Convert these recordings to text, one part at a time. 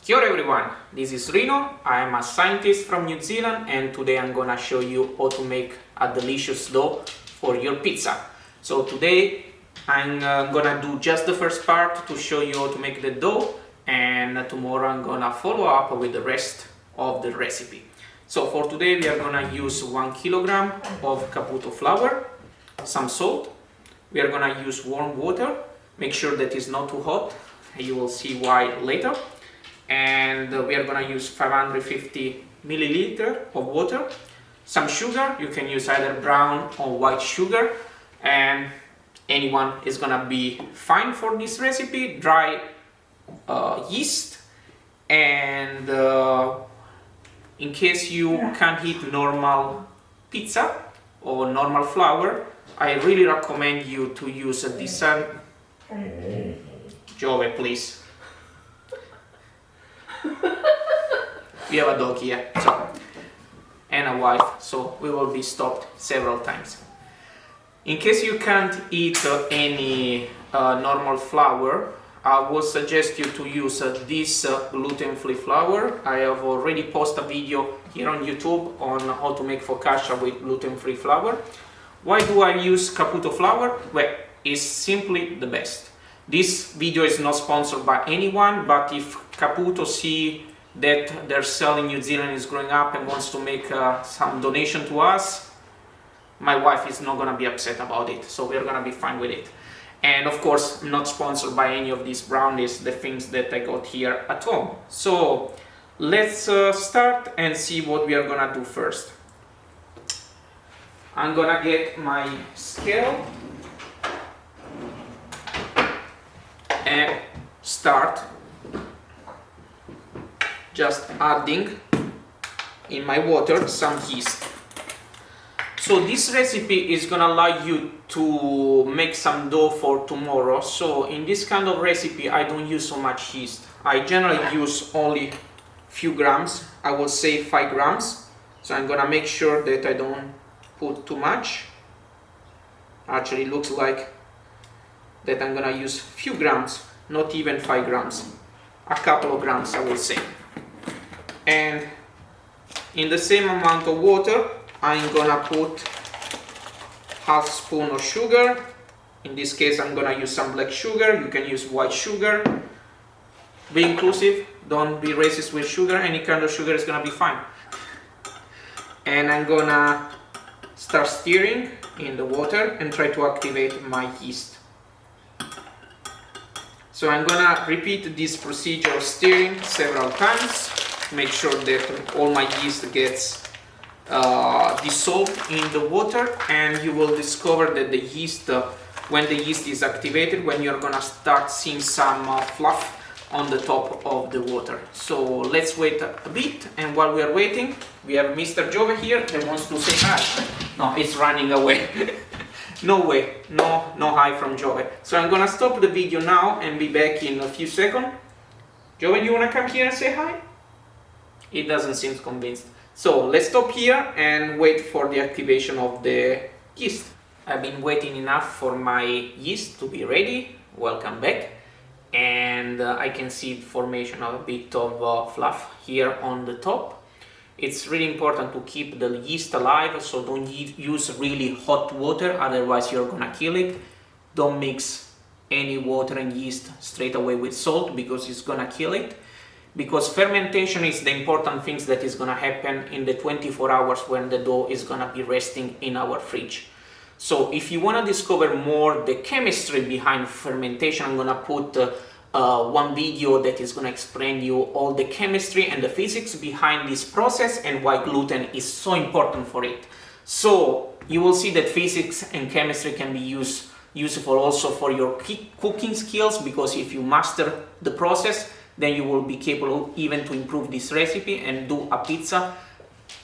Kia ora everyone, this is Rino. I am a scientist from New Zealand and today I'm gonna show you how to make a delicious dough for your pizza. So today I'm gonna do just the first part to show you how to make the dough, and tomorrow I'm gonna follow up with the rest of the recipe. So for today we are gonna use 1 kilogram of Caputo flour, some salt. We are gonna use warm water. Make sure that it's not too hot. You will see why later. And we are gonna use 550 milliliter of water, some sugar. You can use either brown or white sugar, and anyone is gonna be fine for this recipe. Dry yeast, and in case you can't eat normal pizza or normal flour, I really recommend you to use a decent Giove, please. We have a dog here, and a wife, so we will be stopped several times. In case you can't eat any normal flour, I would suggest you to use this gluten-free flour. I have already posted a video here on YouTube on how to make focaccia with gluten-free flour. Why do I use Caputo flour? Well, it's simply the best. This video is not sponsored by anyone, but if Caputo see that their cell in New Zealand is growing up and wants to make some donation to us, my wife is not gonna be upset about it, so we're gonna be fine with it. And of course, I'm not sponsored by any of these brownies, the things that I got here at home. So let's start and see what we are gonna do first. I'm gonna get my scale and start just adding in my water some yeast. So this recipe is gonna allow you to make some dough for tomorrow. So in this kind of recipe I don't use so much yeast. I generally use only few grams, I would say 5 grams. So I'm gonna make sure that I don't put too much. Actually, it looks like that I'm gonna use few grams, not even 5 grams, a couple of grams I would say. And in the same amount of water I'm gonna put half spoon of sugar. In this case I'm gonna use some black sugar. You can use white sugar. Be inclusive, don't be racist with sugar. Any kind of sugar is gonna be fine. And I'm gonna start stirring in the water and try to activate my yeast. So I'm gonna repeat this procedure of stirring several times. Make sure that all my yeast gets dissolved in the water, and you will discover that the yeast, when the yeast is activated, when you're gonna start seeing some fluff on the top of the water. So let's wait a bit, and while we are waiting, we have Mr. Giove here that wants to say hi. No, it's running away. No way, no hi from Giove. So I'm gonna stop the video now and be back in a few seconds. Giove, you wanna come here and say hi? It doesn't seem convinced. So let's stop here and wait for the activation of the yeast. I've been waiting enough for my yeast to be ready. Welcome back. And I can see the formation of a bit of fluff here on the top. It's really important to keep the yeast alive, so don't use really hot water, otherwise you're gonna kill it. Don't mix any water and yeast straight away with salt because it's gonna kill it. Because fermentation is the important things that is gonna happen in the 24 hours when the dough is gonna be resting in our fridge. So if you wanna discover more the chemistry behind fermentation, I'm gonna put one video that is gonna explain you all the chemistry and the physics behind this process and why gluten is so important for it. So you will see that physics and chemistry can be useful also for your cooking skills, because if you master the process, then you will be capable even to improve this recipe and do a pizza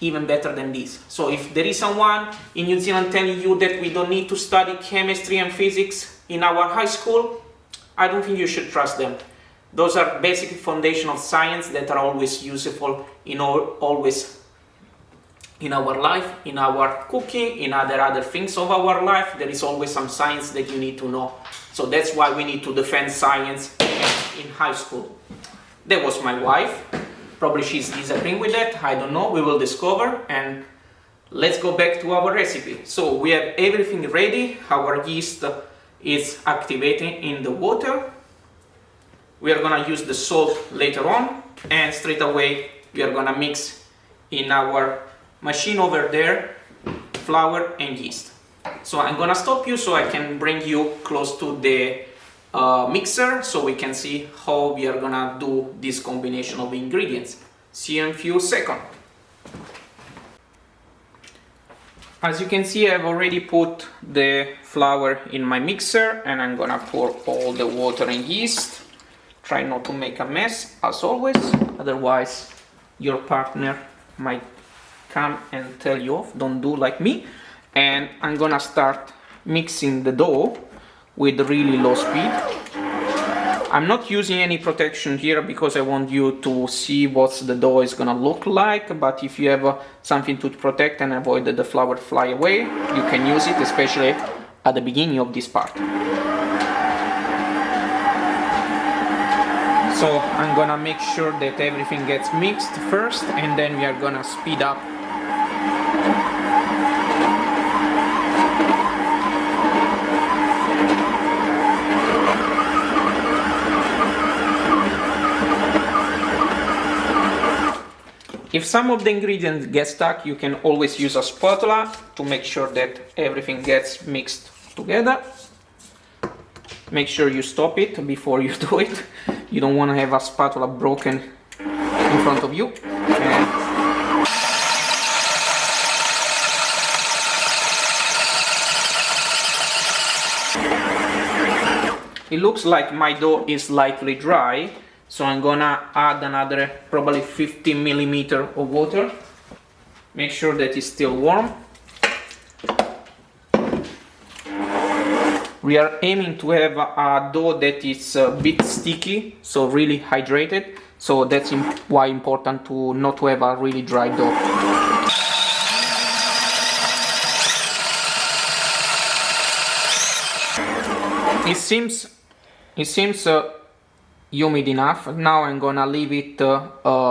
even better than this. So if there is someone in New Zealand telling you that we don't need to study chemistry and physics in our high school, I don't think you should trust them. Those are basic foundation of science that are always useful always in our life, in our cooking, in other things of our life. There is always some science that you need to know. So that's why we need to defend science in high school. That was my wife. Probably she's disagreeing with that, I don't know, we will discover. And let's go back to our recipe. So we have everything ready, our yeast is activating in the water. We are gonna use the salt later on, and straight away we are gonna mix in our machine over there flour and yeast. So I'm gonna stop you so I can bring you close to the mixer so we can see how we are gonna do this combination of ingredients. See you in a few seconds. As you can see, I've already put the flour in my mixer and I'm gonna pour all the water and yeast. Try not to make a mess as always, otherwise your partner might come and tell you off. Don't do like me. And I'm gonna start mixing the dough with really low speed. I'm not using any protection here because I want you to see what the dough is gonna look like, but if you have something to protect and avoid that the flour fly away, you can use it, especially at the beginning of this part. So I'm gonna make sure that everything gets mixed first, and then we are gonna speed up. If some of the ingredients get stuck, you can always use a spatula to make sure that everything gets mixed together. Make sure you stop it before you do it. You don't want to have a spatula broken in front of you. It looks like my dough is slightly dry, so I'm gonna add another probably 50 milliliters of water. Make sure that it's still warm. We are aiming to have a dough that is a bit sticky, so really hydrated. So that's why important to not to have a really dry dough. It seems humid enough. Now I'm gonna leave it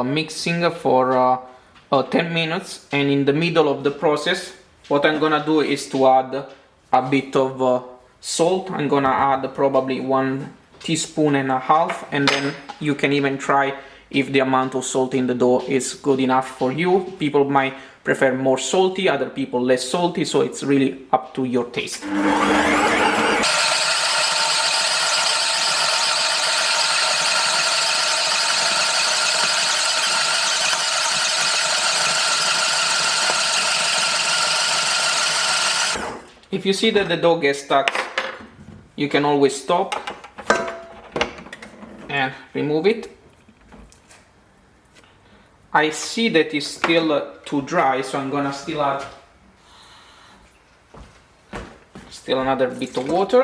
mixing for 10 minutes, and in the middle of the process what I'm gonna do is to add a bit of salt. I'm gonna add probably 1.5 teaspoons, and then you can even try if the amount of salt in the dough is good enough for you. People might prefer more salty, other people less salty, so it's really up to your taste. If you see that the dough gets stuck, you can always stop and remove it. I see that it's still too dry, so I'm gonna still add another bit of water.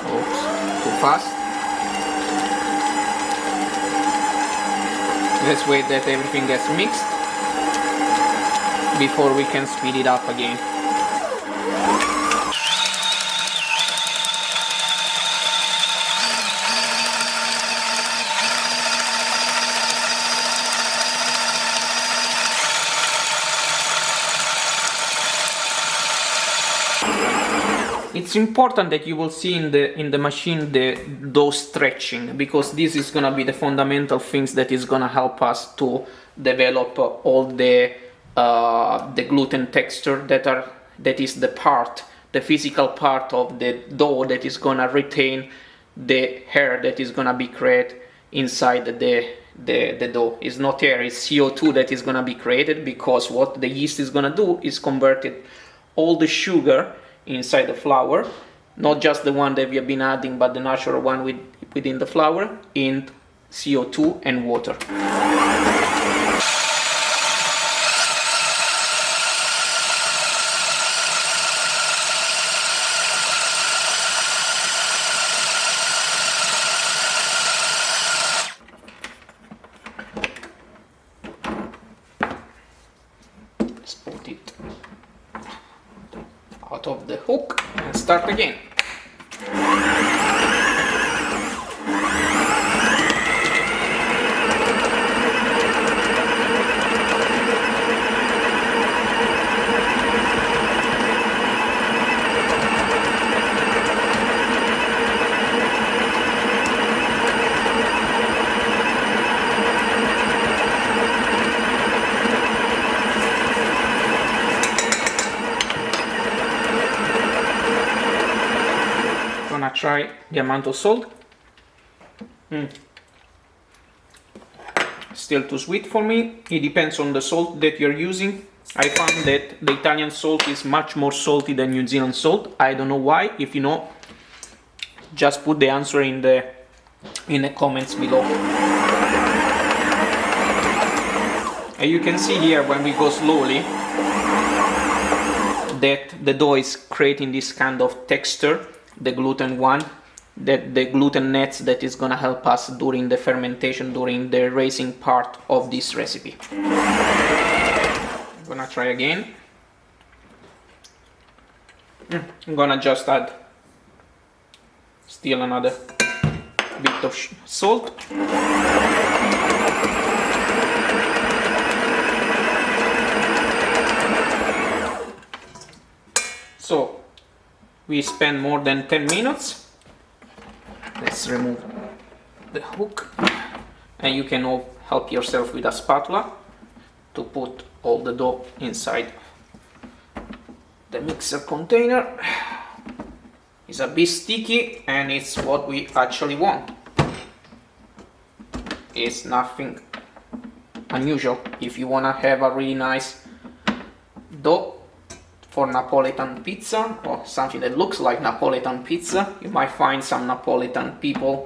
Oops, too fast. Let's wait that everything gets mixed before we can speed it up again. It's important that you will see in the machine the dough stretching, because this is gonna be the fundamental things that is gonna help us to develop all the gluten texture that is the physical part of the dough that is gonna retain the air that is gonna be created inside the dough. It's not air, it's CO2 that is gonna be created, because what the yeast is gonna do is converted all the sugar inside the flour, not just the one that we have been adding, but the natural one within the flour, in CO2 and water. Let's put it out of the the hook and start again. Gonna try the amount of salt. Still too sweet for me. It depends on the salt that you're using. I found that the Italian salt is much more salty than New Zealand salt. I don't know why. If you know, just put the answer in the comments below. And you can see here when we go slowly that the dough is creating this kind of texture, the gluten one, that the gluten nets that is gonna help us during the fermentation, during the raising part of this recipe. I'm gonna try again. I'm gonna just add still another bit of salt. So we spend more than 10 minutes. Let's remove the hook, and you can all help yourself with a spatula to put all the dough inside the mixer container. It's a bit sticky, and it's what we actually want. It's nothing unusual. If you want to have a really nice dough for Napolitan pizza, or something that looks like Napolitan pizza, you might find some Napolitan people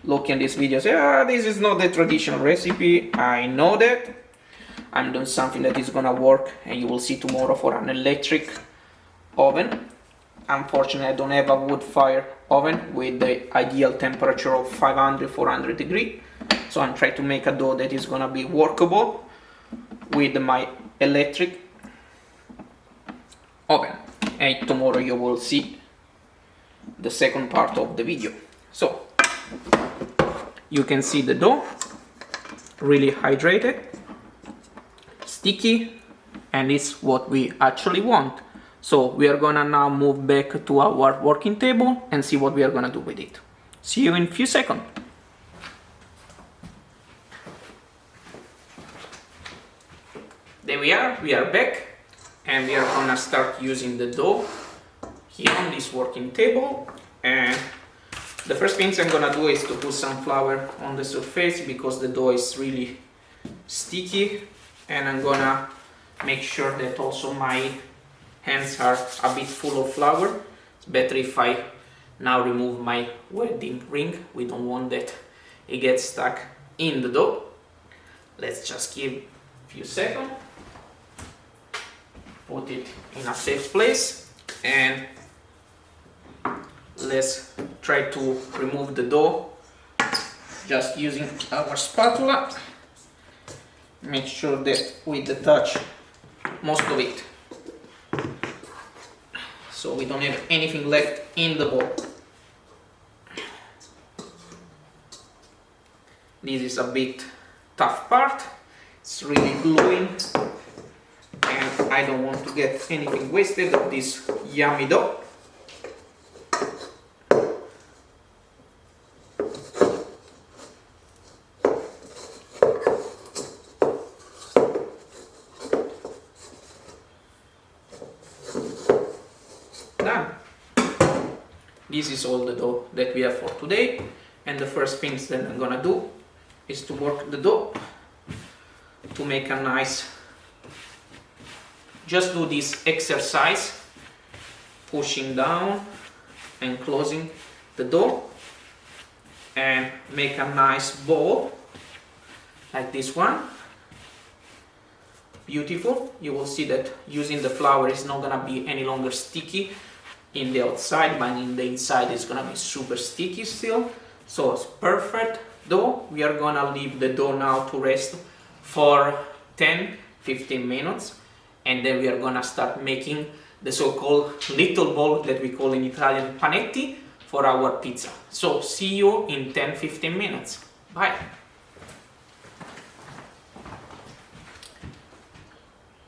looking at this video say, this is not the traditional recipe. I know that. I'm doing something that is gonna work, and you will see tomorrow for an electric oven. Unfortunately, I don't have a wood fire oven with the ideal temperature of 500-400 degrees. So I'm trying to make a dough that is gonna be workable with my electric oven, and tomorrow you will see the second part of the video. So you can see the dough really hydrated, sticky, and it's what we actually want. So we are gonna now move back to our working table and see what we are gonna do with it. See you in a few seconds. There we are back. And we are gonna start using the dough here on this working table. And the first things I'm gonna do is to put some flour on the surface because the dough is really sticky, and I'm gonna make sure that also my hands are a bit full of flour. It's better if I now remove my wedding ring. We don't want that it gets stuck in the dough. Let's just give a few seconds. Put it in a safe place, and let's try to remove the dough just using our spatula. Make sure that we detach most of it so we don't have anything left in the bowl. This is a bit tough part. It's really gluing, and I don't want to get anything wasted of this yummy dough. Done. This is all the dough that we have for today, and the first things that I'm gonna do is to work the dough to make a nice. Just do this exercise, pushing down and closing the dough, and make a nice ball like this one. Beautiful. You will see that using the flour is not gonna be any longer sticky in the outside, but in the inside it's gonna be super sticky still. So it's perfect dough. We are gonna leave the dough now to rest for 10-15 minutes, and then we are gonna start making the so-called little ball that we call in Italian panetti for our pizza. So see you in 10-15 minutes. Bye.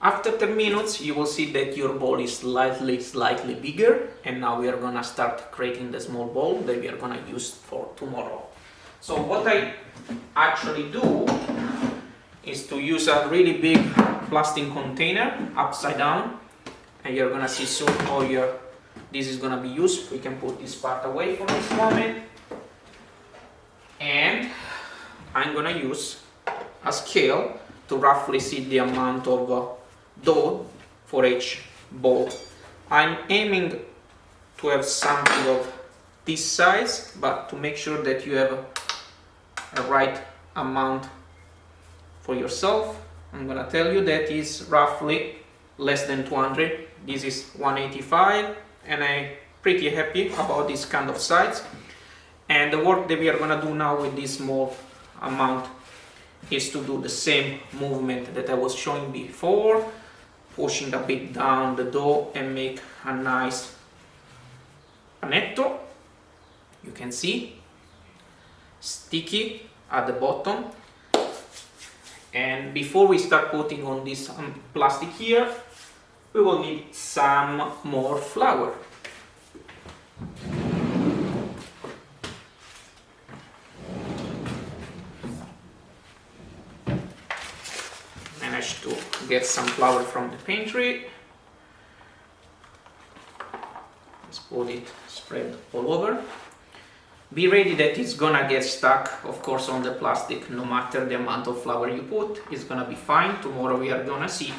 After 10 minutes you will see that your ball is slightly bigger, and now we are gonna start creating the small ball that we are gonna use for tomorrow. So what I actually do is to use a really big plastic container upside down, and you're gonna see soon how this is gonna be used. We can put this part away for this moment, and I'm gonna use a scale to roughly see the amount of dough for each ball. I'm aiming to have something of this size, but to make sure that you have a right amount for yourself, I'm gonna tell you that is roughly less than 200. This is 185, and I'm pretty happy about this kind of size. And the work that we are gonna do now with this small amount is to do the same movement that I was showing before, pushing a bit down the dough and make a nice panetto. You can see sticky at the bottom. And before we start putting on this plastic here, we will need some more flour. Managed to get some flour from the pantry. Let's put it spread all over. Be ready that it's gonna get stuck, of course, on the plastic. No matter the amount of flour you put, it's gonna be fine. Tomorrow we are gonna see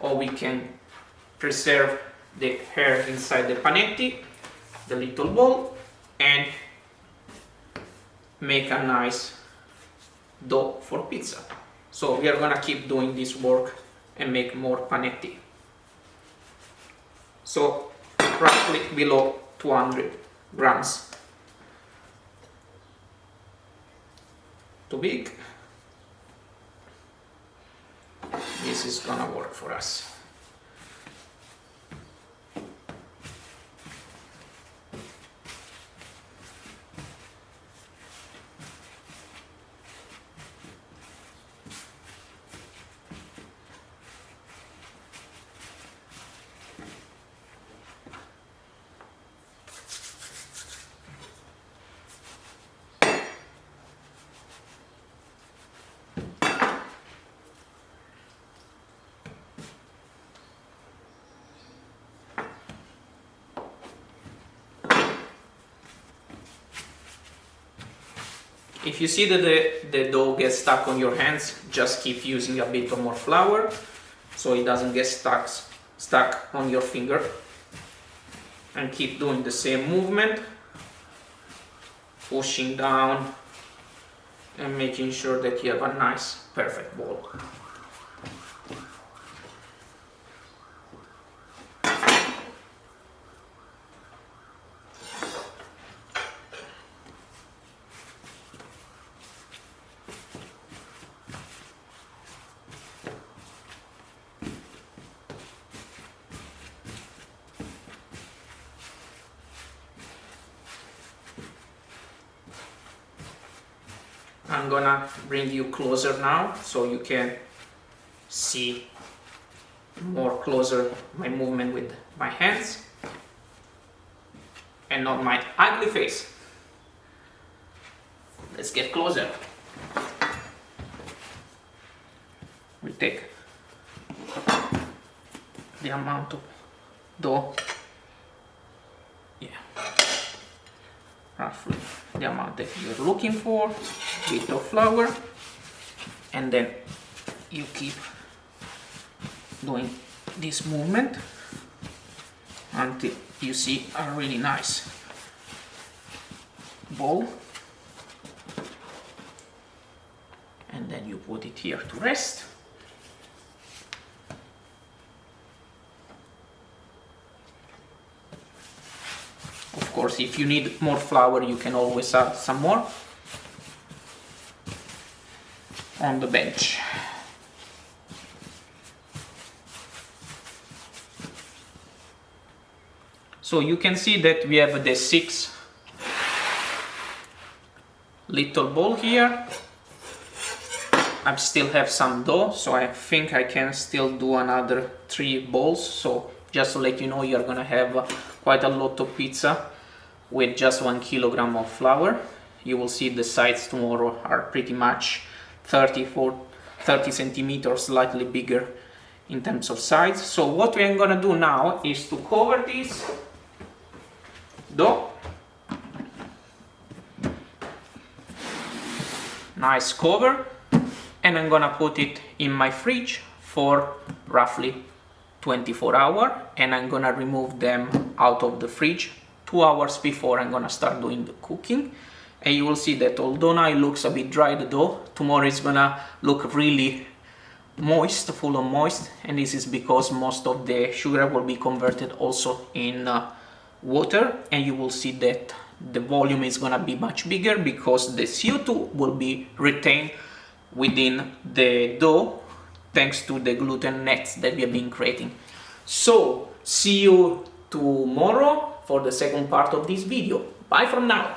how we can preserve the air inside the panetti, the little ball, and make a nice dough for pizza. So we are gonna keep doing this work and make more panetti. So roughly below 200 grams. Too big. This is gonna work for us. If you see that the dough gets stuck on your hands, just keep using a bit more flour so it doesn't get stuck on your finger, and keep doing the same movement, pushing down and making sure that you have a nice perfect ball. I'm gonna bring you closer now so you can see more closer my movement with my hands and not my ugly face. Let's get closer. We take the amount of dough, roughly the amount that you're looking for, bit of flour, and then you keep doing this movement until you see a really nice ball, and then you put it here to rest. Of course, if you need more flour, you can always add some more on the bench. So you can see that we have the 6 little ball here. I still have some dough, so I think I can still do another 3 balls. So just to let you know, you're gonna have quite a lot of pizza with just 1 kilogram of flour. You will see the sides tomorrow are pretty much 30 centimeters, slightly bigger in terms of size. So what we are gonna do now is to cover this dough. Nice cover. And I'm gonna put it in my fridge for roughly 24 hours, and I'm gonna remove them out of the fridge 2 hours before I'm gonna start doing the cooking. And you will see that although now it looks a bit dry, the dough, tomorrow it's gonna look really moist, full of moist, and this is because most of the sugar will be converted also in water, and you will see that the volume is gonna be much bigger because the CO2 will be retained within the dough thanks to the gluten nets that we have been creating. So see you tomorrow for the second part of this video. Bye from now.